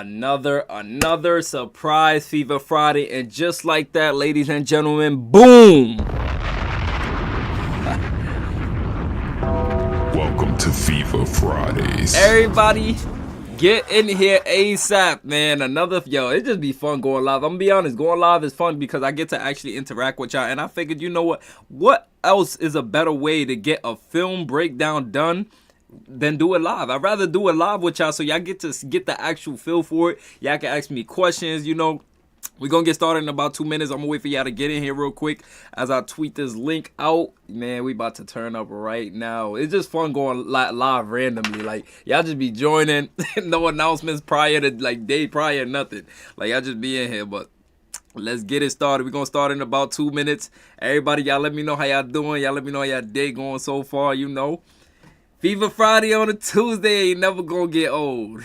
Another surprise Fever Friday, and just like that, ladies and gentlemen, boom! Welcome to Fever Fridays. Everybody, get in here ASAP, man. It just be fun going live. I'm gonna be honest, going live is fun because I get to actually interact with y'all, and I figured, you know what else is a better way to get a film breakdown done than do it live? I'd rather do it live with y'all so y'all get to get the actual feel for it. Y'all can ask me questions, you know. We're going to get started in about 2 minutes. I'm going to wait for y'all to get in here real quick as I tweet this link out. Man, we about to turn up right now. It's just fun going live randomly. Like, y'all just be joining. No announcements prior to, like, day prior, nothing. Like, y'all just be in here, but let's get it started. We're going to start in about 2 minutes. Everybody, y'all let me know how y'all doing. Y'all let me know how y'all day going so far, you know. Fever Friday on a Tuesday ain't never gonna get old.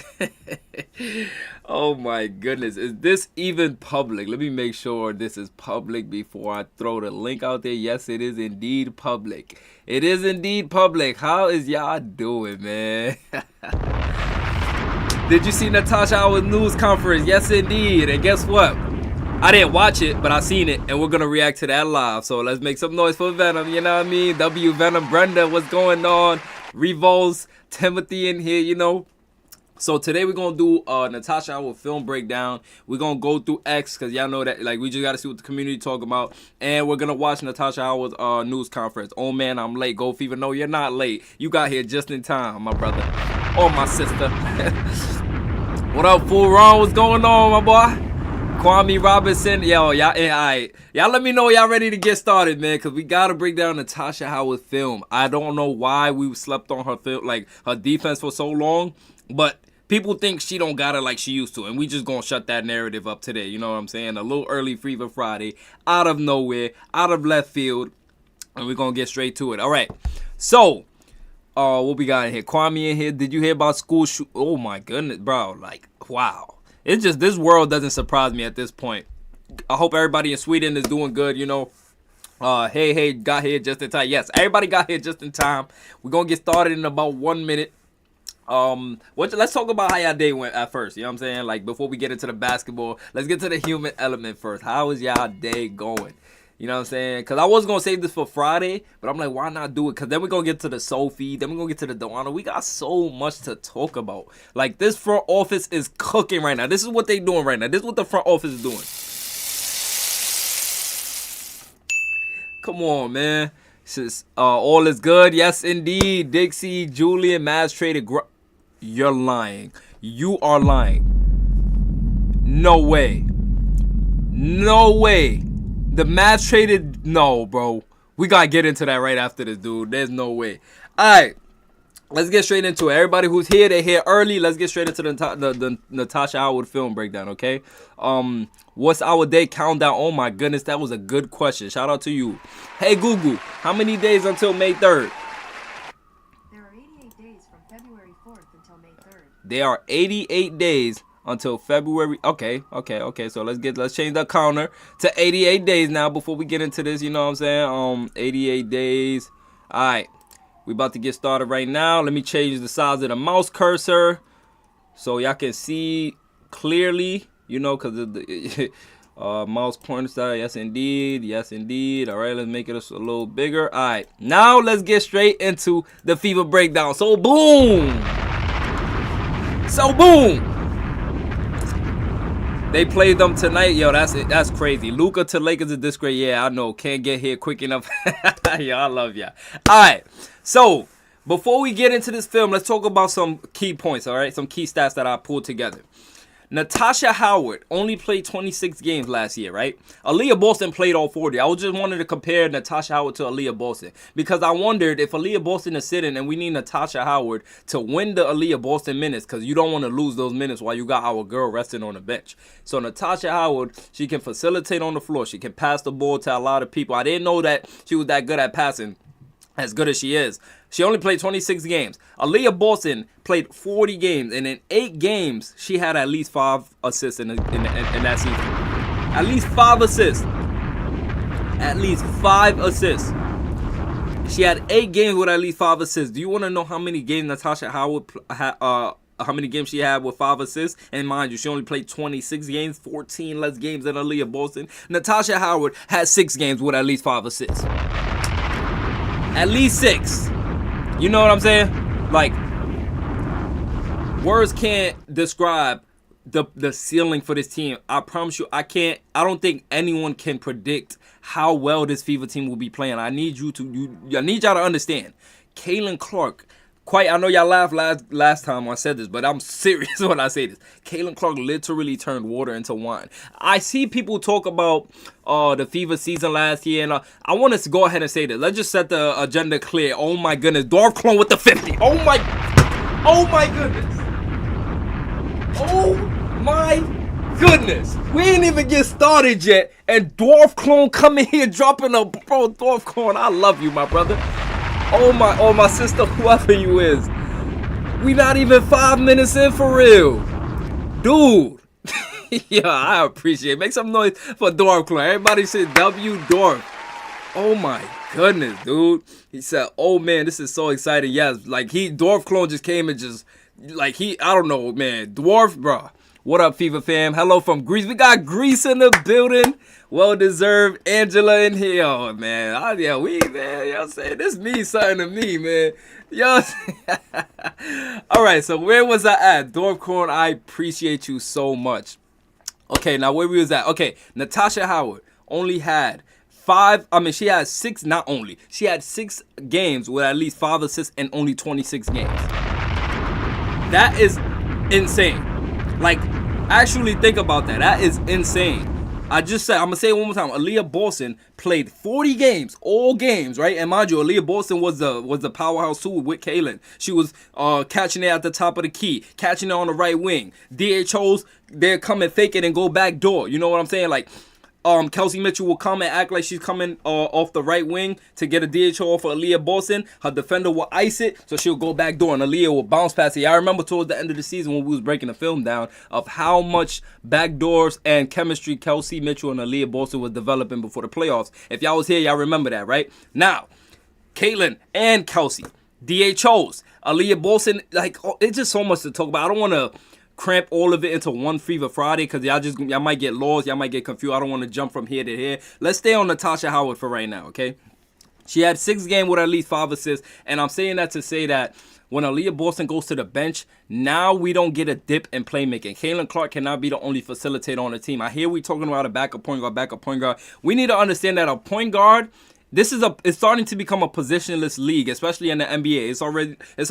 Oh my goodness. Is this even public? Let me make sure this is public before I throw the link out there. Yes, it is indeed public. It is indeed public. How is y'all doing, man? Did you see Natasha our news conference? Yes, indeed. And guess what? I didn't watch it, but I seen it, and we're gonna react to that live. So let's make some noise for Venom, you know what I mean? W Venom, Brenda, what's going on? Revolves, Timothy in here, you know. So today we're gonna do Natasha our film breakdown. We're gonna go through X because y'all know that, like, we just gotta see what the community talk about, and we're gonna watch Natasha Howard's news conference. Oh man, I'm late. Go Fever. No, you're not late. You got here just in time, my brother or my sister. What up, fool? Ron? What's going on, my boy? Kwame Robinson, yo, y'all let me know y'all ready to get started, man, because we gotta break down Natasha Howard's film. I don't know why we slept on her film, like her defense for so long, but people think she don't got it like she used to, and we just gonna shut that narrative up today. You know what I'm saying? A little early Fever Friday, out of nowhere, out of left field, and we're gonna get straight to it. All right, so what we got in here? Kwame in here. Did you hear about school shoot? Oh my goodness, bro! Like, wow. It's just, this world doesn't surprise me at this point. I hope everybody in Sweden is doing good, you know. Hey, got here just in time. Yes, everybody got here just in time. We're going to get started in about 1 minute. Let's talk about how y'all day went at first, you know what I'm saying? Like, before we get into the basketball, let's get to the human element first. How is y'all day going? You know what I'm saying? Because I was going to save this for Friday, but I'm like, why not do it? Because then we're going to get to the Sophie. Then we're going to get to the Dewana. We got so much to talk about. Like, this front office is cooking right now. This is what they doing right now. This is what the front office is doing. Come on, man. This is, all is good. Yes, indeed. Dixie, Julian, Mavs traded. You're lying. You are lying. No way. No way. The Mavs traded. No, bro. We got to get into that right after this, dude. There's no way. All right. Let's get straight into it. Everybody who's here, they're here early. Let's get straight into the Natasha Howard film breakdown, okay? What's our day countdown? Oh, my goodness. That was a good question. Shout out to you. Hey, Google. How many days until May 3rd? There are 88 days from February 4th until May 3rd. There are 88 days until February. Okay. So let's change the counter to 88 days now before we get into this. You know what I'm saying? 88 days. All right, we about to get started right now. Let me change the size of the mouse cursor so y'all can see clearly. You know, because of the mouse pointer style. Yes, indeed. All right, let's make it a little bigger. All right, now let's get straight into the Fever breakdown. So boom. They played them tonight. Yo, that's crazy. Luka to Lakers is this great. Yeah, I know. Can't get here quick enough. Yo, I love ya. All right. So, before we get into this film, let's talk about some key points, all right? Some key stats that I pulled together. Natasha Howard only played 26 games last year, right? Aaliyah Boston played all 40. I was just wanting to compare Natasha Howard to Aaliyah Boston because I wondered if Aaliyah Boston is sitting and we need Natasha Howard to win the Aaliyah Boston minutes because you don't want to lose those minutes while you got our girl resting on the bench. So Natasha Howard, she can facilitate on the floor. She can pass the ball to a lot of people. I didn't know that she was that good at passing, as good as she is. She only played 26 games. Aaliyah Boston played 40 games, and in 8 games, she had at least 5 assists in that season. At least 5 assists. At least 5 assists. She had 8 games with at least 5 assists. Do you want to know how many games Natasha Howard how many games she had with 5 assists. And mind you, she only played 26 games, 14 less games than Aaliyah Boston. Natasha Howard had 6 games with at least 5 assists. At least 6. You know what I'm saying? Like, words can't describe the ceiling for this team. I promise you, I don't think anyone can predict how well this Fever team will be playing. I need y'all to understand. Caitlin Clark, I know y'all laughed last time I said this, but I'm serious when I say this. Caitlin Clark literally turned water into wine. I see people talk about the Fever season last year, and I want us to go ahead and say this. Let's just set the agenda clear. Oh my goodness, Dwarf Clone with the 50. Oh my goodness. Oh my goodness. We ain't even get started yet, and Dwarf Clone coming here dropping a bro. Dwarf Clone, I love you, my brother. Oh my sister, whoever you is. We not even 5 minutes in for real. Dude. Yeah, I appreciate it. Make some noise for Dwarf Clone. Everybody say W Dwarf. Oh my goodness, dude. He said, oh man, this is so exciting. Yes, like Dwarf Clone just came and just, like I don't know, man. Dwarf, bro. What up, Fever fam? Hello from Greece. We got Greece in the building. Well deserved. Angela in here. Oh, man. Man. You know what I'm saying? This means something to me, man. Yo. All right, so where was I at? Dwarf Corn, I appreciate you so much. Okay, now where we was at? Okay, Natasha Howard only had she had 6, not only. She had 6 games with at least 5 assists and only 26 games. That is insane. Like, actually think about that. That is insane. I just said, I'm going to say it one more time. Aaliyah Boston played 40 games, all games, right? And mind you, Aaliyah Boston was the powerhouse too with Kaylin. She was catching it at the top of the key, catching it on the right wing. DHOs, they're coming fake it and go back door. You know what I'm saying? Like, Kelsey Mitchell will come and act like she's coming off the right wing to get a DHO off of Aaliyah Boston. Her defender will ice it, so she'll go back door, and Aaliyah will bounce past it. I remember towards the end of the season when we was breaking the film down of how much backdoors and chemistry Kelsey Mitchell and Aaliyah Boston was developing before the playoffs. If y'all was here, y'all remember that, right? Now, Caitlin and Kelsey, DHOs, Aaliyah Boston, like, it's just so much to talk about. I don't want to cramp all of it into one Fever Friday because y'all might get lost, y'all might get confused. I don't want to jump from here to here. Let's stay on Natasha Howard for right now, okay? She had 6 games with at least 5 assists, and I'm saying that to say that when Aaliyah Boston goes to the bench, now we don't get a dip in playmaking. Caitlin Clark cannot be the only facilitator on the team. I hear we talking about a backup point guard. We need to understand that a point guard, it's starting to become a positionless league, especially in the NBA. It's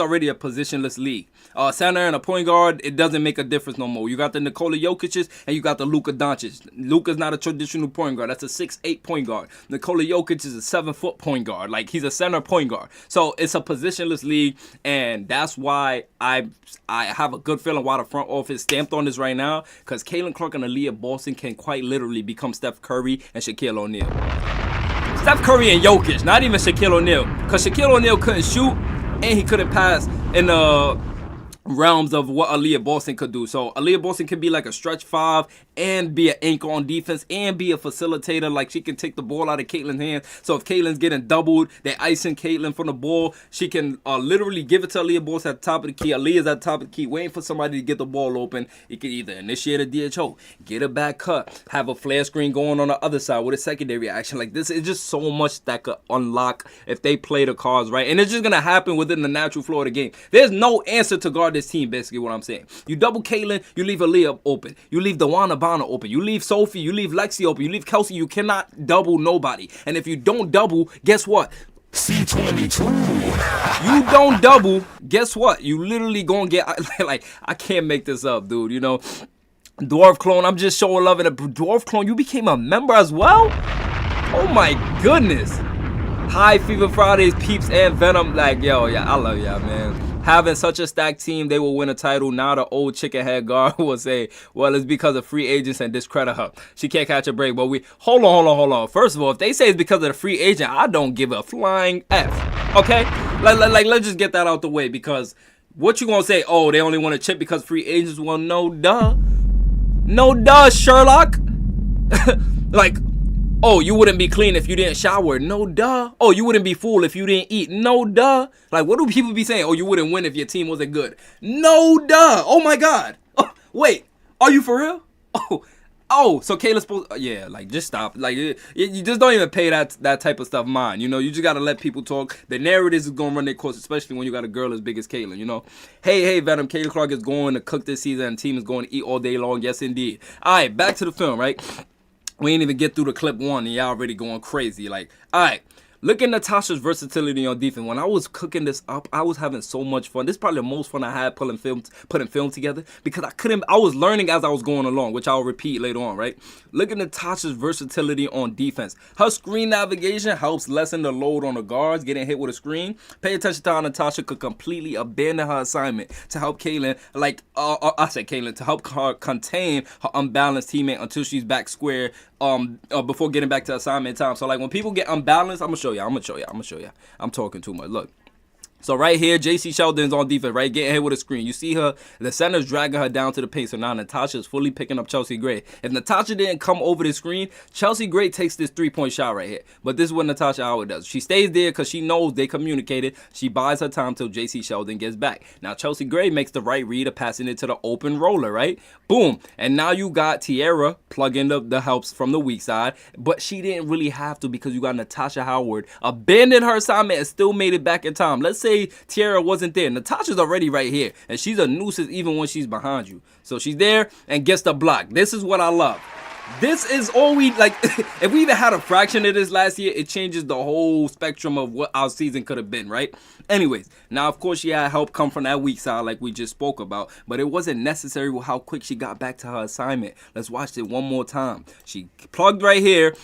already a positionless league. Center and a point guard, it doesn't make a difference no more. You got the Nikola Jokic's and you got the Luka Doncic. Luka's not a traditional point guard. That's a 6'8" point guard. Nikola Jokic is a 7-foot point guard. Like, he's a center point guard. So it's a positionless league, and that's why I have a good feeling why the front office stamped on this right now, because Caitlin Clark and Aaliyah Boston can quite literally become Steph Curry and Shaquille O'Neal. Steph Curry and Jokic, not even Shaquille O'Neal. Because Shaquille O'Neal couldn't shoot and he couldn't pass in the realms of what Aaliyah Boston could do. So Aaliyah Boston can be like a stretch 5 and be an anchor on defense and be a facilitator. Like, she can take the ball out of Caitlin's hands. So if Caitlin's getting doubled, they're icing Caitlin from the ball. She can literally give it to Aaliyah Boston at the top of the key. Aaliyah's at the top of the key, waiting for somebody to get the ball open. He can either initiate a DHO, get a back cut, have a flare screen going on the other side with a secondary action. Like, this is just so much that could unlock if they play the cards right. And it's just going to happen within the natural flow of the game. There's no answer to guard this team, basically what I'm saying. You double Caitlin, you leave Aaliyah open. You leave Wnba open. You leave Sophie, you leave Lexi open. You leave Kelsey. You cannot double nobody. And if you don't double, guess what? C22. You don't double, guess what? You literally gonna get, like, I can't make this up, dude, you know. Dwarf Clone, I'm just showing love. And a Dwarf Clone, you became a member as well? Oh my goodness. Hi, Fever Fridays, Peeps, and Venom. Like, yo, yeah, I love y'all, man. Having such a stacked team, they will win a title. Now the old chicken head guard will say, well, it's because of free agents and discredit her. She can't catch a break. But hold on. First of all, if they say it's because of the free agent, I don't give a flying F. Okay? Like, let's just get that out the way, because what you gonna say? Oh, they only want a chip because free agents? Well, no duh. No duh, Sherlock. Like, Oh, you wouldn't be clean if you didn't shower. No duh. Oh, you wouldn't be full if you didn't eat. No duh. Like, what do people be saying? Oh, you wouldn't win if your team wasn't good. No duh. Oh my God. Oh, wait, are you for real? So Kayla's supposed, yeah, like, just stop. Like, you just don't even pay that type of stuff mind. You know, you just got to let people talk. The narratives is going to run their course, especially when you got a girl as big as Kayla, you know. Hey, Venom, Kayla Clark is going to cook this season and the team is going to eat all day long. Yes, indeed. All right, back to the film, right? We ain't even get through the clip 1 and y'all already going crazy. Like, all right. Look at Natasha's versatility on defense. When I was cooking this up, I was having so much fun. This is probably the most fun I had putting film together because I was learning as I was going along, which I'll repeat later on, right? Look at Natasha's versatility on defense. Her screen navigation helps lessen the load on the guards getting hit with a screen. Pay attention to how Natasha could completely abandon her assignment to help Kaylin, to help her contain her unbalanced teammate until she's back square before getting back to assignment time. So like when people get unbalanced, I'm gonna show you. I'm talking too much. Look. So right here, JC Sheldon's on defense, right? Getting hit with a screen. You see her, the center's dragging her down to the paint. So now Natasha's fully picking up Chelsea Gray. If Natasha didn't come over the screen, Chelsea Gray takes this 3-point shot right here. But this is what Natasha Howard does. She stays there because she knows they communicated. She buys her time till JC Sheldon gets back. Now Chelsea Gray makes the right read of passing it to the open roller, right? Boom. And now you got Tierra plugging the helps from the weak side. But she didn't really have to because you got Natasha Howard abandoned her assignment and still made it back in time. Let's say Tierra wasn't there. Natasha's already right here, and she's a nuisance even when she's behind you. So she's there and gets the block. This is what I love. This is all we like. If we even had a fraction of this last year, it changes the whole spectrum of what our season could have been, right? Anyways, now of course she had help come from that weak side like we just spoke about, but it wasn't necessary with how quick she got back to her assignment. Let's watch it one more time. She plugged right here.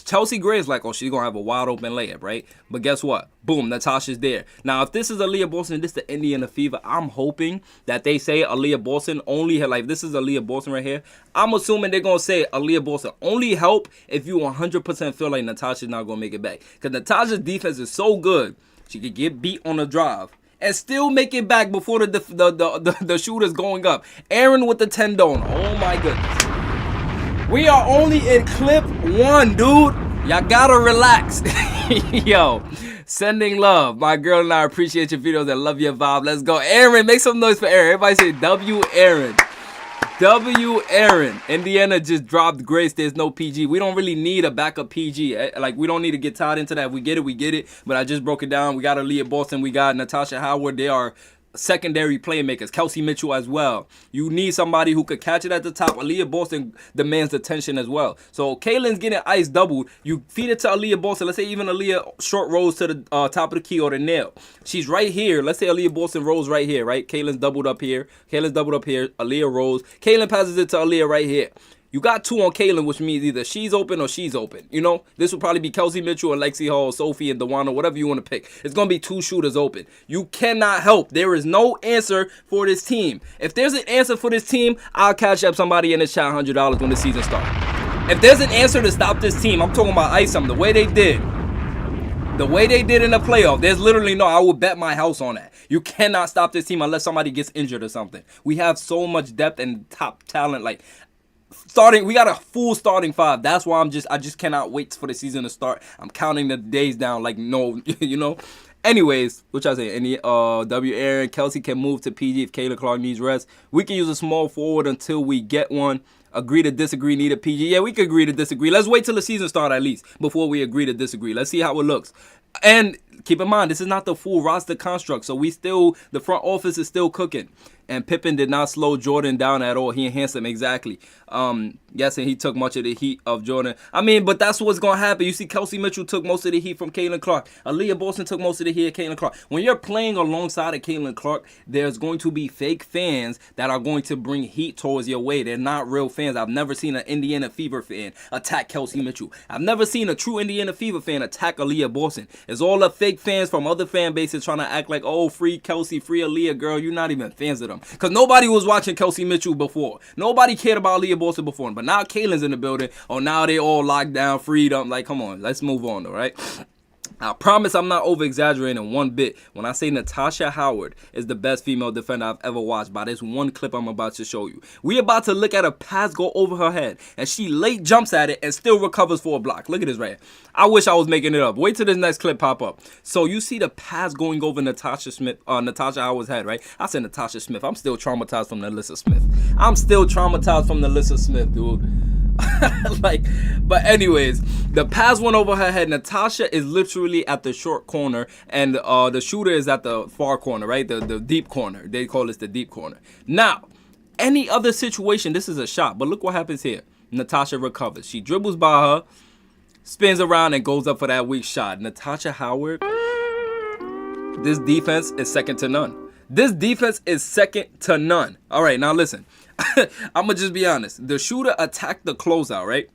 Chelsea Gray is like, oh, she's gonna have a wide open layup, right? But guess what? Boom, Natasha's there. Now, if this is Aaliyah Boston, this is the Indiana Fever, I'm hoping that they say Aaliyah Boston only, like this is Aaliyah Boston right here. I'm assuming they're going to say Aaliyah Boston only help if you 100% feel like Natasha's not going to make it back. Because Natasha's defense is so good, she could get beat on the drive and still make it back before the shooter's going up. Aaron with the tendon. Oh, my goodness. We are only in clip 1, dude. Y'all gotta relax. Yo, sending love. My girl and I appreciate your videos and love your vibe. Let's go. Aaron, make some noise for Aaron. Everybody say W Aaron. W Aaron. Indiana just dropped Grace. There's no PG. We don't really need a backup PG. Like, we don't need to get tied into that. If we get it, we get it. But I just broke it down. We got Aaliyah Boston. We got Natasha Howard. They are secondary playmakers. Kelsey Mitchell as well. You need somebody who could catch it at the top. Aaliyah Boston demands attention as well. So Kaylin's getting ice doubled. You feed it to Aaliyah Boston. Let's say even Aaliyah short rolls to the top of the key or the nail. She's right here. Let's say Aaliyah Boston rolls right here, right? Kaylin's doubled up here. Aaliyah rolls. Kaylin passes it to Aaliyah right here. You got 2 on Kaylin, which means either she's open or she's open. You know, this will probably be Kelsey Mitchell and Lexi Hall, Sophie and DeWanda, whatever you want to pick. It's going to be 2 shooters open. You cannot help. There is no answer for this team. If there's an answer for this team, I'll cash up somebody in this chat $100 when the season starts. If there's an answer to stop this team, I'm talking about ice them the way they did. The way they did in the playoff, there's literally no, I would bet my house on that. You cannot stop this team unless somebody gets injured or something. We have so much depth and top talent. Like, we got a full starting 5. That's why I just cannot wait for the season to start. I'm counting the days down like no, you know. Anyways, which I say, W. Aaron, Kelsey can move to PG if Kayla Clark needs rest. We can use a small forward until we get one. Agree to disagree, need a PG. Yeah, we could agree to disagree. Let's wait till the season start at least before we agree to disagree. Let's see how it looks. And keep in mind, this is not the full roster construct, so the front office is still cooking. And Pippen did not slow Jordan down at all. He enhanced him exactly. Yes, and he took much of the heat of Jordan. I mean, but that's what's going to happen. You see, Kelsey Mitchell took most of the heat from Kayla Clark. Aaliyah Boston took most of the heat of Kayla Clark. When you're playing alongside of Kayla Clark, there's going to be fake fans that are going to bring heat towards your way. They're not real fans. I've never seen an Indiana Fever fan attack Kelsey Mitchell. I've never seen a true Indiana Fever fan attack Aaliyah Boston. It's all the fake fans from other fan bases trying to act like, oh, free Kelsey, free Aaliyah, girl. You're not even fans of them. Because nobody was watching Kelsey Mitchell before. Nobody cared about Aaliyah Boston before. But now Kaylin's in the building. Oh, now they all locked down, freedom. Like, come on. Let's move on, though, right? I promise I'm not over-exaggerating one bit when I say Natasha Howard is the best female defender I've ever watched by this one clip I'm about to show you. We about to look at a pass go over her head, and she late jumps at it and still recovers for a block. Look at this right here. I wish I was making it up. Wait till this next clip pop up. So you see the pass going over Natasha Howard's head, right? I said Natasha Smith. I'm still traumatized from Alyssa Smith. I'm still traumatized from Alyssa Smith, dude. Like, but anyways, the pass went over her head. Natasha is literally at the short corner, and the shooter is at the far corner, right? The deep corner. They call this the deep corner. Now, any other situation, this is a shot, but look what happens here. Natasha recovers. She dribbles by her, spins around, and goes up for that weak shot. Natasha Howard, this defense is second to none. This defense is second to none. All right, now listen. I'm going to just be honest. The shooter attacked the closeout, right?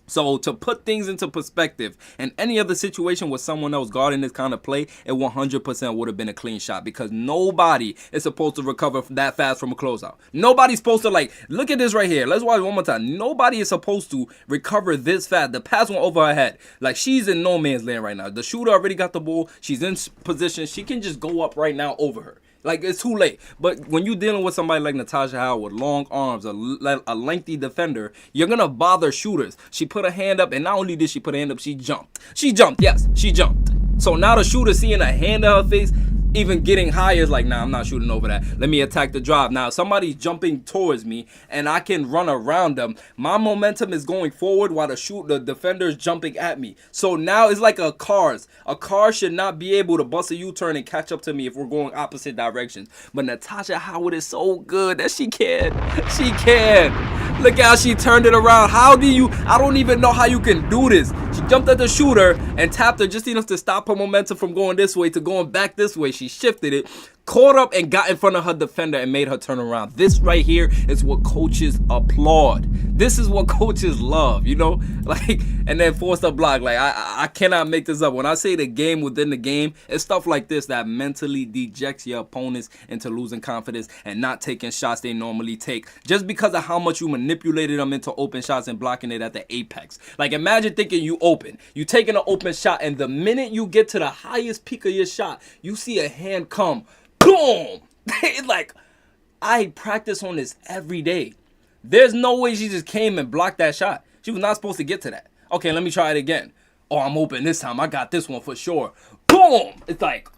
So to put things into perspective, in any other situation with someone else guarding this kind of play, it 100% would have been a clean shot, because nobody is supposed to recover that fast from a closeout. Nobody's supposed to, like, look at this right here. Let's watch it one more time. Nobody is supposed to recover this fast. The pass went over her head. Like, she's in no man's land right now. The shooter already got the ball. She's in position. She can just go up right now over her. Like, it's too late. But when you're dealing with somebody like Natasha Howard with long arms, a lengthy defender, you're going to bother shooters. She put her hand up, and not only did she put her hand up, she jumped. She jumped, yes, she jumped. So now the shooter seeing a hand in her face, even getting higher, is like, nah, I'm not shooting over that. Let me attack the drive. Now, if somebody's jumping towards me and I can run around them, my momentum is going forward while the defender is jumping at me. So now it's like a cars. A car should not be able to bust a U-turn and catch up to me if we're going opposite directions. But Natasha Howard is so good that she can. She can. Look how she turned it around. How do you? I don't even know how you can do this. She jumped at the shooter and tapped her just enough to stop her momentum from going this way to going back this way. She shifted it, caught up, and got in front of her defender and made her turn around. This right here is what coaches applaud. This is what coaches love, you know? Like, and then forced a block. Like, I cannot make this up. When I say the game within the game, it's stuff like this that mentally dejects your opponents into losing confidence and not taking shots they normally take just because of how much you manipulated them into open shots and blocking it at the apex. Like, imagine thinking you open. You taking an open shot, and the minute you get to the highest peak of your shot, you see a hand come. Boom! It's like, I practice on this every day. There's no way she just came and blocked that shot. She was not supposed to get to that. Okay, let me try it again. Oh, I'm open this time. I got this one for sure. Boom! It's like,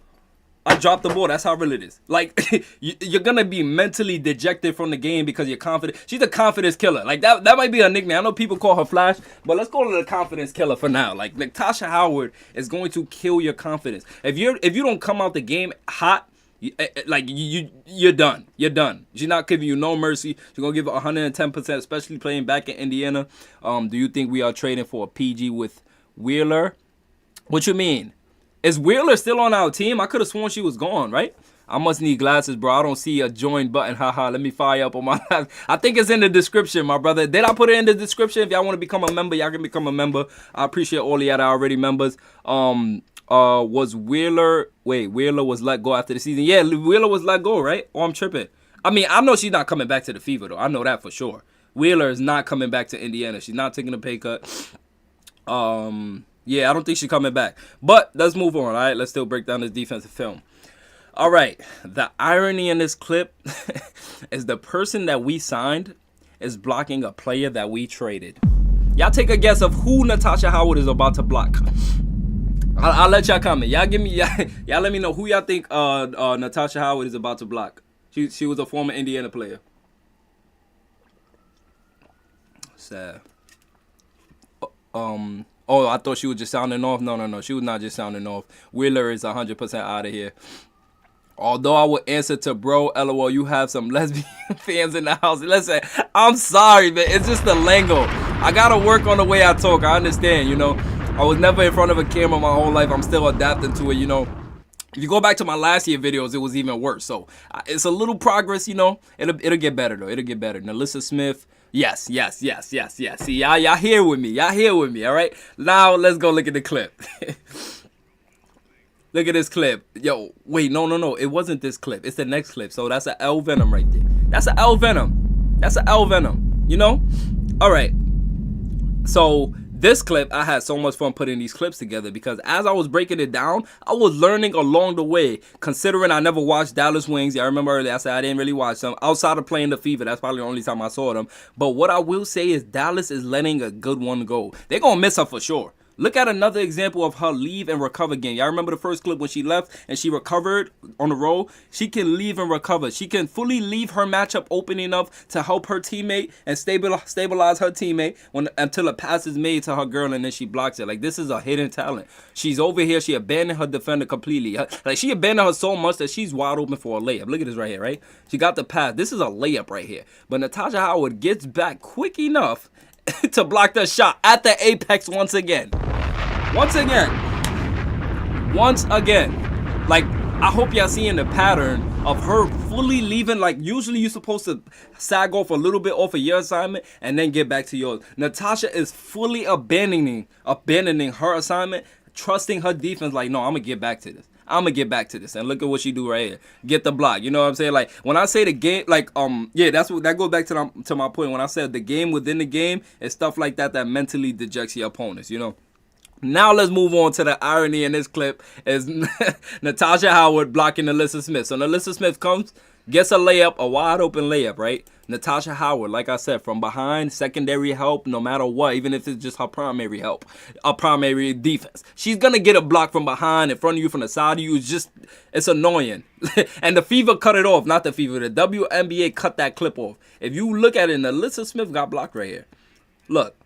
I dropped the ball. That's how real it is. Like, you're going to be mentally dejected from the game because you're confident. She's a confidence killer. Like, that might be her nickname. I know people call her Flash, but let's call her the confidence killer for now. Like, Natasha Howard is going to kill your confidence. If you don't come out the game hot, you're done. You're done. She's not giving you no mercy. She's gonna give it 110%, especially playing back in Indiana. Do you think we are trading for a PG with Wheeler? What you mean? Is Wheeler still on our team? I could have sworn she was gone, right? I must need glasses, bro. I don't see a join button. Haha. Let me fire up on my live. I think it's in the description, my brother. Did I put it in the description? If y'all want to become a member, y'all can become a member. I appreciate all of y'all that are already members. Was Wheeler... Wait, Wheeler was let go after the season. Yeah, Wheeler was let go, right? Oh, I'm tripping. I mean, I know she's not coming back to the Fever, though. I know that for sure. Wheeler is not coming back to Indiana. She's not taking a pay cut. Yeah, I don't think she's coming back. But let's move on, all right? Let's still break down this defensive film. All right. The irony in this clip is the person that we signed is blocking a player that we traded. Y'all take a guess of who Natasha Howard is about to block. I'll let y'all comment. Y'all let me know who y'all think Natasha Howard is about to block. She was a former Indiana player. Sad. Oh, I thought she was just sounding off. No. She was not just sounding off. Wheeler is 100% out of here. Although I would answer to bro, LOL, you have some lesbian fans in the house. Listen, I'm sorry, man. It's just the lingo. I gotta work on the way I talk. I understand, you know. I was never in front of a camera my whole life. I'm still adapting to it, you know. If you go back to my last year videos, it was even worse. So it's a little progress, you know. It'll get better, though. It'll get better. Alyssa Smith, yes. See, y'all here with me. Y'all here with me, all right? Now, let's go look at the clip. Look at this clip. Yo, wait, no. It wasn't this clip. It's the next clip. So that's an L Venom right there. That's an L Venom. You know? All right. So This clip, I had so much fun putting these clips together because as I was breaking it down, I was learning along the way. Considering I never watched Dallas Wings. Yeah, I remember earlier I said I didn't really watch them. Outside of playing the FIFA, that's probably the only time I saw them. But what I will say is Dallas is letting a good one go. They're going to miss her for sure. Look at another example of her leave and recover game. Y'all remember the first clip when she left and she recovered on the roll? She can leave and recover. She can fully leave her matchup open enough to help her teammate and stabilize her teammate until a pass is made to her girl and then she blocks it. Like, this is a hidden talent. She's over here. She abandoned her defender completely. Like, she abandoned her so much that she's wide open for a layup. Look at this right here, right? She got the pass. This is a layup right here. But Natasha Howard gets back quick enough to block the shot at the apex once again. Once again. Like, I hope y'all seeing the pattern of her fully leaving. Like, usually you're supposed to sag off a little bit off of your assignment and then get back to yours. Natasha is fully abandoning her assignment, trusting her defense. Like, no, I'm going to get back to this. And look at what she do right here. Get the block. You know what I'm saying? Like, when I say the game, like, yeah, that goes back to my point. When I said the game within the game, it's stuff like that mentally dejects your opponents, you know? Now let's move on to the irony in this clip is Natasha Howard blocking Alyssa Smith. So Alyssa Smith comes, gets a layup, a wide open layup, right? Natasha Howard, like I said, from behind, secondary help, no matter what, even if it's just her primary help, a primary defense. She's going to get a block from behind, in front of you, from the side of you. It's annoying. And the FIFA cut it off, not the FIFA. The Wnba cut that clip off. If you look at it, Alyssa Smith got blocked right here. Look.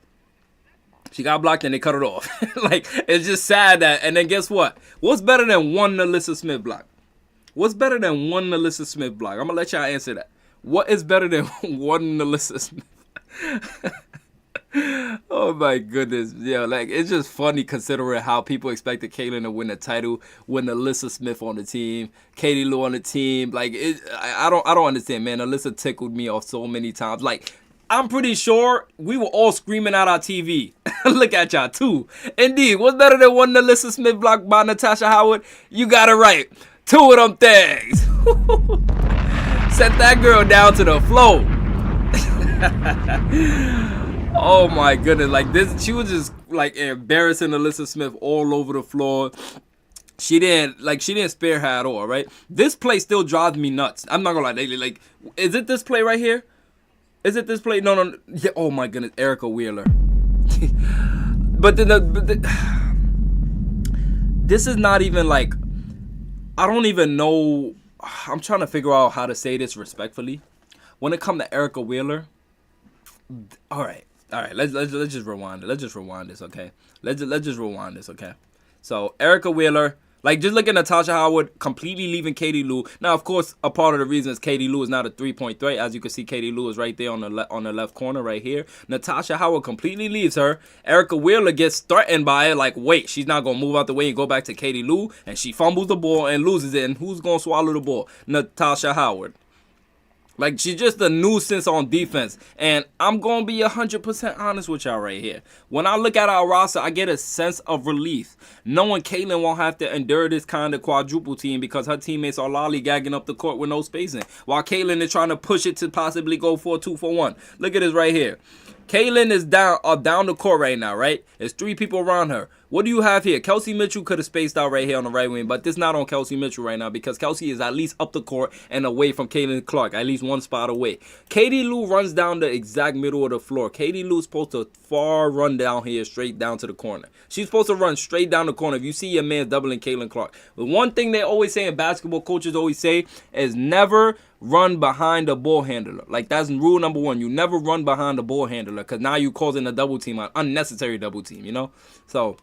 She got blocked and they cut it off. Like, it's just sad that. And then guess what? What's better than one Alyssa Smith block? I'm going to let y'all answer that. What is better than one Alyssa Smith? Oh, my goodness. Yeah, like, it's just funny considering how people expected Kaylin to win the title, win Alyssa Smith on the team, Katie Lou on the team. Like, I don't understand, man. Alyssa tickled me off so many times. Like, I'm pretty sure we were all screaming at our TV. Look at y'all, too. Indeed, what's better than one Alyssa Smith block by Natasha Howard? You got it right. 2 of them things. Set that girl down to the floor. Oh, my goodness. Like, this, she was just, like, embarrassing Alyssa Smith all over the floor. She didn't spare her at all, right? This play still drives me nuts. I'm not gonna lie. Like, is it this play right here? Is it this play? No. Yeah, oh my goodness, Erica Wheeler. but this is not even like, I don't even know. I'm trying to figure out how to say this respectfully. When it comes to Erica Wheeler, all right. Let's just rewind it. Let's just rewind this, okay? Let's just rewind this, okay? So Erica Wheeler. Like, just look at Natasha Howard completely leaving Katie Lou. Now, of course, a part of the reason is Katie Lou is not a three-point threat. As you can see, Katie Lou is right there on the left corner right here. Natasha Howard completely leaves her. Erica Wheeler gets threatened by it. Like, wait, she's not going to move out the way and go back to Katie Lou. And she fumbles the ball and loses it. And who's going to swallow the ball? Natasha Howard. Like, she's just a nuisance on defense. And I'm going to be 100% honest with y'all right here. When I look at our roster, I get a sense of relief. Knowing Kaylin won't have to endure this kind of quadruple team because her teammates are lollygagging up the court with no spacing. While Kaylin is trying to push it to possibly go for a 2-for-1. Look at this right here. Kaylin is down the court right now, right? There's 3 people around her. What do you have here? Kelsey Mitchell could have spaced out right here on the right wing, but this not on Kelsey Mitchell right now because Kelsey is at least up the court and away from Caitlin Clark, at least one spot away. Katie Lou runs down the exact middle of the floor. Katie Lou's supposed to far run down here straight down to the corner. She's supposed to run straight down the corner if you see your man doubling Caitlin Clark. But one thing they always say in basketball, coaches always say, is never run behind the ball handler. Like, that's rule number 1. You never run behind the ball handler because now you're causing a double team, an unnecessary double team, you know? So,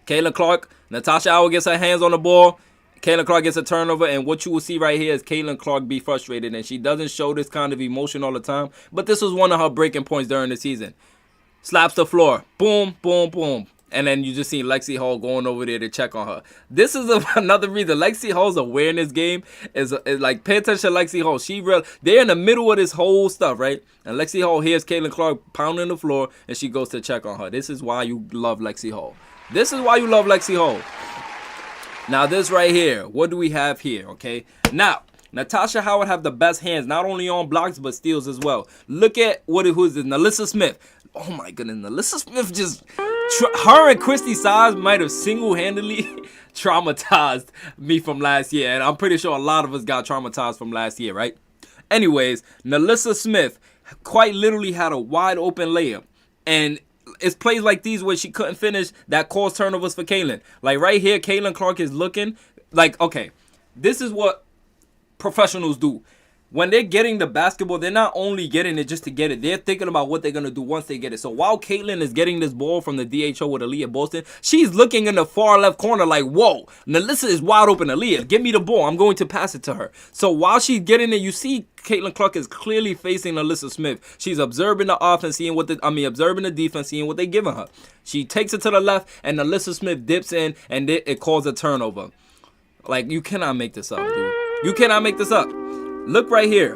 Caitlin Clark, Natasha Howard gets her hands on the ball. Caitlin Clark gets a turnover, and what you will see right here is Caitlin Clark be frustrated, and she doesn't show this kind of emotion all the time, but this was one of her breaking points during the season. Slaps the floor. Boom, boom, boom. And then you just see Lexi Hall going over there to check on her. This is another reason. Lexi Hall's awareness game is like, pay attention to Lexi Hall. They're in the middle of this whole stuff, right? And Lexi Hall hears Caitlin Clark pounding the floor, and she goes to check on her. This is why you love Lexi Hall. Now, this right here. What do we have here, okay? Now, Natasha Howard have the best hands, not only on blocks, but steals as well. Look at who is this? Alyssa Smith. Oh, my goodness. Alyssa Smith just... Her and Christy Size might have single-handedly traumatized me from last year, and I'm pretty sure a lot of us got traumatized from last year, right? Anyways, Nalissa Smith quite literally had a wide open layup, and it's plays like these where she couldn't finish that caused turnovers for Kaylin. Like right here, Caitlin Clark is looking like, okay, this is what professionals do. When they're getting the basketball, they're not only getting it just to get it. They're thinking about what they're going to do once they get it. So while Caitlin is getting this ball from the DHO with Aaliyah Boston, she's looking in the far left corner like, whoa, Nalissa is wide open. Aaliyah, give me the ball. I'm going to pass it to her. So while she's getting it, you see Caitlin Clark is clearly facing Nalissa Smith. She's observing the offense, seeing observing the defense, seeing what they're giving her. She takes it to the left, and Nalissa Smith dips in, and it calls a turnover. Like, you cannot make this up, dude. You cannot make this up. Look right here.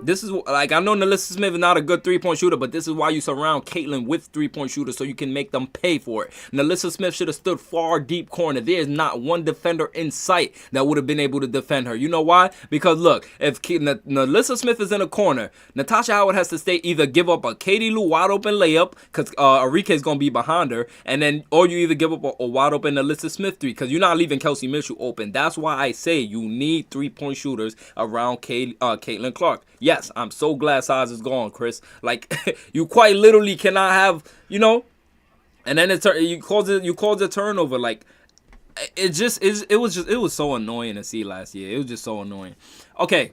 This is like, I know Nalissa Smith is not a good three-point shooter, but this is why you surround Caitlin with three-point shooters so you can make them pay for it. Nalissa Smith should have stood far deep corner. There is not one defender in sight that would have been able to defend her. You know why? Because look, if Nalissa Smith is in a corner, Natasha Howard has to stay either give up a Katie Lou wide open layup because Arike is going to be behind her, and then or you either give up a wide open Nalissa Smith three because you're not leaving Kelsey Mitchell open. That's why I say you need three-point shooters around Caitlin Clark. Yes, I'm so glad Size is gone, Chris. Like, you quite literally cannot have, you know, and then you cause a turnover. Like, it was so annoying to see last year. It was just so annoying. Okay,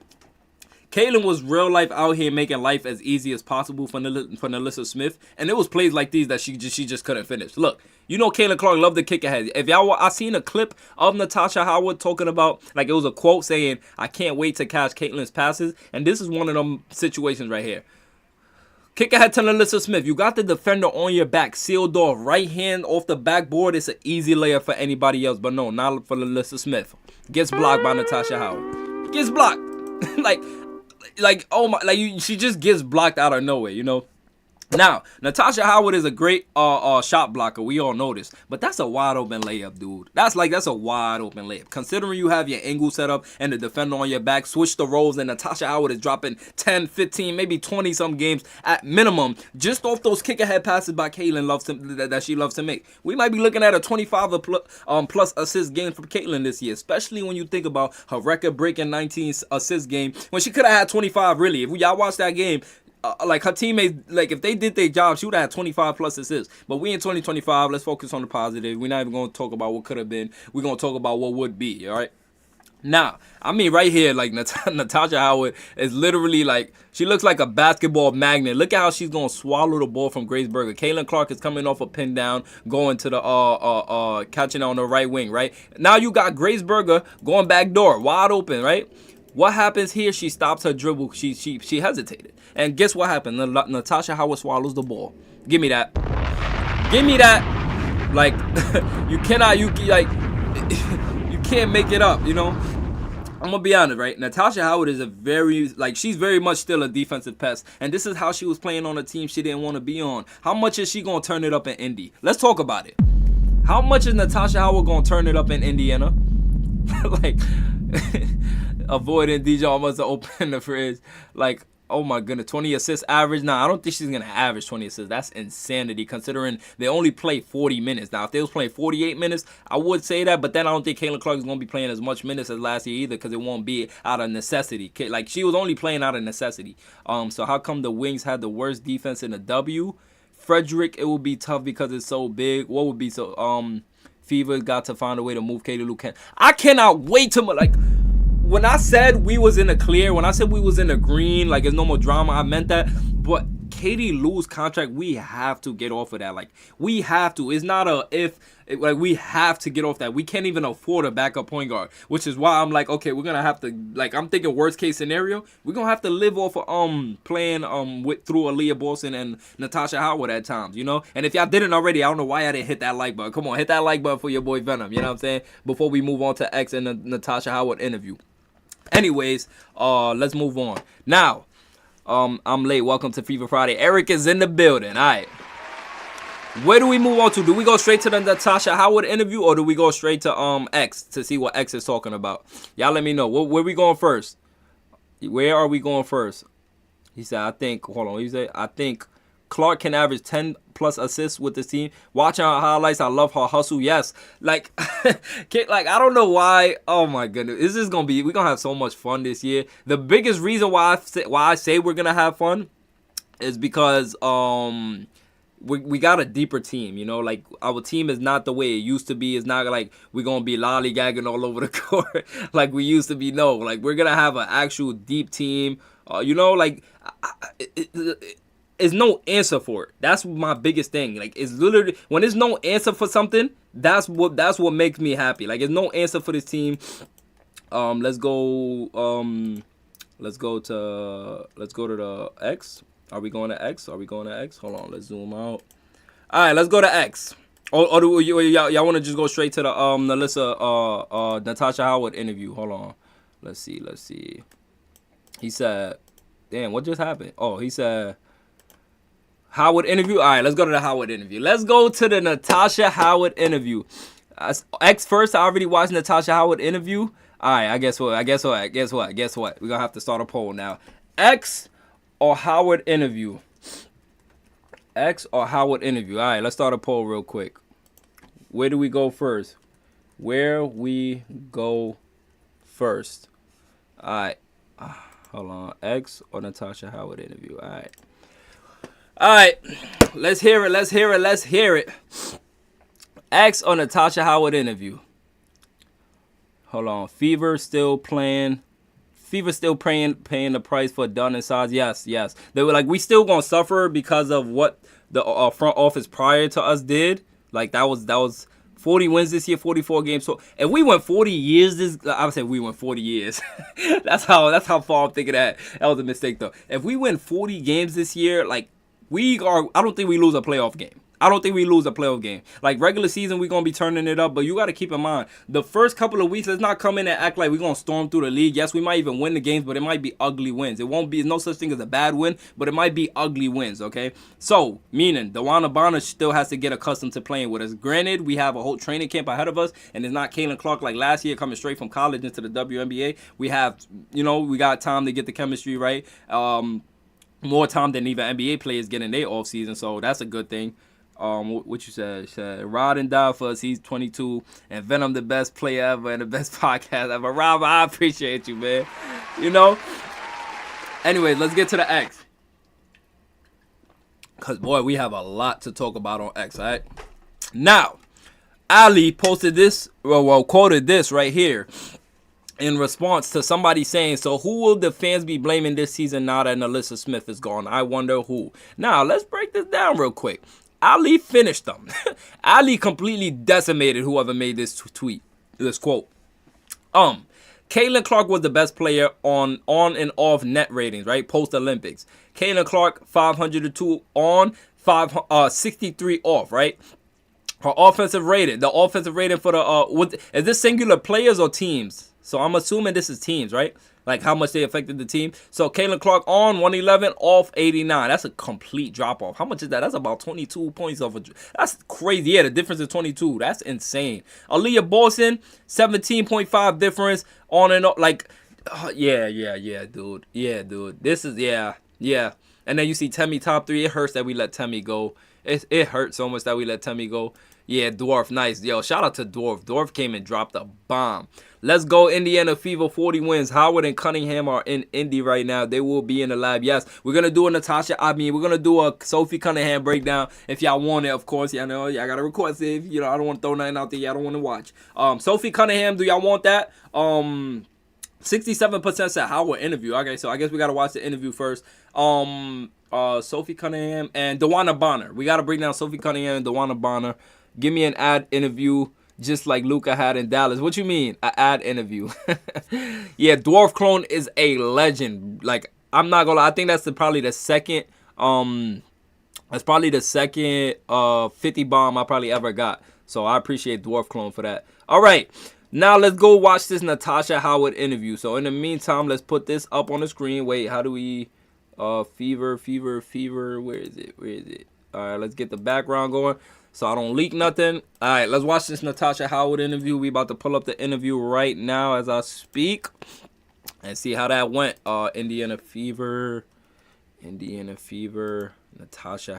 Caitlin was real life out here making life as easy as possible for Nalissa Smith, and it was plays like these that she just couldn't finish. Look, you know Caitlin Clark loved to kick ahead. If I seen a clip of Natasha Howard talking about, like, it was a quote saying, "I can't wait to catch Caitlin's passes," and this is one of them situations right here. Kick ahead to Nalissa Smith. You got the defender on your back, sealed off, right hand off the backboard. It's an easy layup for anybody else, but no, not for Nalissa Smith. Gets blocked by Natasha Howard. Gets blocked. like oh my, she just gets blocked out of nowhere, you know. Now, Natasha Howard is a great shot blocker. We all know this. But that's a wide open layup, dude. That's a wide open layup. Considering you have your angle set up and the defender on your back, switch the roles, and Natasha Howard is dropping 10, 15, maybe 20-some games at minimum just off those kick-ahead passes by Caitlin that she loves to make. We might be looking at a 25 plus assist game from Caitlin this year, especially when you think about her record-breaking 19 assist game when she could have had 25, really. If y'all watch that game, like her teammates, like if they did their job, she would have had 25 plus assists. But we in 2025, let's focus on the positive. We're not even going to talk about what could have been. We're going to talk about what would be, all right? Now, I mean, right here, like Natasha Howard is literally like, she looks like a basketball magnet. Look at how she's going to swallow the ball from Grace Berger. Caitlin Clark is coming off a pin down, going to the, catching on the right wing, right? Now you got Grace Berger going back door, wide open, right? What happens here? She stops her dribble. She hesitated. And guess what happened? Natasha Howard swallows the ball. Give me that. Give me that. Like, you can't make it up, you know? I'm going to be honest, right? Natasha Howard is she's very much still a defensive pest. And this is how she was playing on a team she didn't want to be on. How much is she going to turn it up in Indy? Let's talk about it. How much is Natasha Howard going to turn it up in Indiana? Like, avoiding DJ almost to open the fridge. Like, oh my goodness, 20 assists average. Now, I don't think she's going to average 20 assists. That's insanity considering they only play 40 minutes. Now, if they was playing 48 minutes, I would say that. But then I don't think Caitlin Clark is going to be playing as much minutes as last year either because it won't be out of necessity. Like, she was only playing out of necessity. So how come the Wings had the worst defense in the W? Frederick, it would be tough because it's so big. What would be so... Fever got to find a way to move Katie Lou. I cannot wait to, like... When I said we was in the clear, when I said we was in the green, like there's no more drama, I meant that. But Katie Lou's contract, we have to get off of that. Like, we have to. It's not a if. Like, we have to get off that. We can't even afford a backup point guard, which is why I'm like, okay, we're gonna have to. Like, I'm thinking worst case scenario, we're gonna have to live off of playing through Aaliyah Boston and Natasha Howard at times, you know. And if y'all didn't already, I don't know why I didn't hit that like button. Come on, hit that like button for your boy Venom. You know what I'm saying? Before we move on to X and the Natasha Howard interview. Anyways, let's move on. Now, I'm late. Welcome to Fever Friday. Eric is in the building. All right. Where do we move on to? Do we go straight to the Natasha Howard interview or do we go straight to X to see what X is talking about? Y'all let me know. Where we going first? Where are we going first? He said, I think, hold on. He said, I think Clark can average 10 plus assists with this team. Watching her highlights, I love her hustle. Yes, like, I don't know why. Oh my goodness, this is gonna be. We're gonna have so much fun this year. The biggest reason why I say we're gonna have fun is because we got a deeper team, you know, like our team is not the way it used to be. It's not like we're gonna be lollygagging all over the court like we used to be. No, like we're gonna have an actual deep team. You know, like it's no answer for it. That's my biggest thing. Like it's literally when there's no answer for something, that's what makes me happy. Like there's no answer for this team. Let's go to the X. Are we going to X? Hold on, let's zoom out. All right, let's go to X. Or do y'all want to just go straight to the Natasha Howard interview? Hold on. Let's see. He said, damn, what just happened? Oh, he said Howard interview. All right, let's go to the Howard interview. Let's go to the Natasha Howard interview. X first. I already watched Natasha Howard interview. All right, I guess what? We're gonna have to start a poll now. X or Howard interview? X or Howard interview? All right, let's start a poll real quick. Where do we go first? All right. Hold on. X or Natasha Howard interview? All right. Let's hear it. X or Natasha Howard interview? Hold on. Fever still paying the price for Dunn and size. Yes. They were like, we still gonna suffer because of what the front office prior to us did. Like that was 40 wins this year, 44 games. So if we went 40 years, I would say we went 40 years. that's how far I'm thinking that. That was a mistake though. If we win 40 games this year, like I don't think we lose a playoff game. Like regular season, we're going to be turning it up. But you got to keep in mind, the first couple of weeks, let's not come in and act like we're going to storm through the league. Yes, we might even win the games, but it might be ugly wins. It won't be no such thing as a bad win, but it might be ugly wins, okay? So, meaning, Wnba still has to get accustomed to playing with us. Granted, we have a whole training camp ahead of us, and it's not Caitlin Clark like last year coming straight from college into the Wnba. We have, we got time to get the chemistry right. More time than even NBA players get in their off season, so that's a good thing. What you said? Rod and die for us. He's 22, and Venom the best player ever and the best podcast ever. Rob, I appreciate you, man. Anyways, let's get to the X. Cause boy, we have a lot to talk about on X. All right. Now, Ali posted this, quoted this right here in response to somebody saying, so who will the fans be blaming this season now that Alyssa Smith is gone? I wonder who. Now, let's break this down real quick. Ali finished them. Ali completely decimated whoever made this quote. Caitlin Clark was the best player on and off net ratings, right? Post Olympics. Caitlin Clark 502 on, 63 off, right? Her offensive rating. The offensive rating for the is this singular players or teams? So I'm assuming this is teams, right? Like how much they affected the team. So Caitlin Clark on 111, off 89. That's a complete drop off. How much is that? That's about 22 points off. That's crazy. Yeah, the difference is 22. That's insane. Aaliyah Boston 17.5 difference on and off. Like, yeah, dude. Yeah, dude. This is yeah. And then you see Temmie top 3. It hurts that we let Temmie go. It hurts so much that we let Temmie go. Yeah, Dwarf, nice. Yo, shout out to Dwarf. Dwarf came and dropped a bomb. Let's go, Indiana Fever, 40 wins. Howard and Cunningham are in Indy right now. They will be in the lab. Yes, we're going to do a Natasha. We're going to do a Sophie Cunningham breakdown. If y'all want it, of course. Y'all know, y'all got to request it. I don't want to throw nothing out there. Y'all don't want to watch. Sophie Cunningham, do y'all want that? 67% said Howard interview. Okay, so I guess we got to watch the interview first. Sophie Cunningham and Dewana Bonner. We got to bring down Sophie Cunningham and Dewana Bonner. Give me an ad interview just like Luka had in Dallas. What you mean? An ad interview. Yeah, Dwarf Clone is a legend. Like, I'm not gonna lie. I think that's probably the second 50 bomb I probably ever got. So I appreciate Dwarf Clone for that. All right. Now let's go watch this Natasha Howard interview. So in the meantime, let's put this up on the screen. Wait, how do we fever. Where is it? All right, let's get the background going so I don't leak nothing. All right, let's watch this Natasha Howard interview. We about to pull up the interview right now as I speak and see how that went. Indiana Fever, Natasha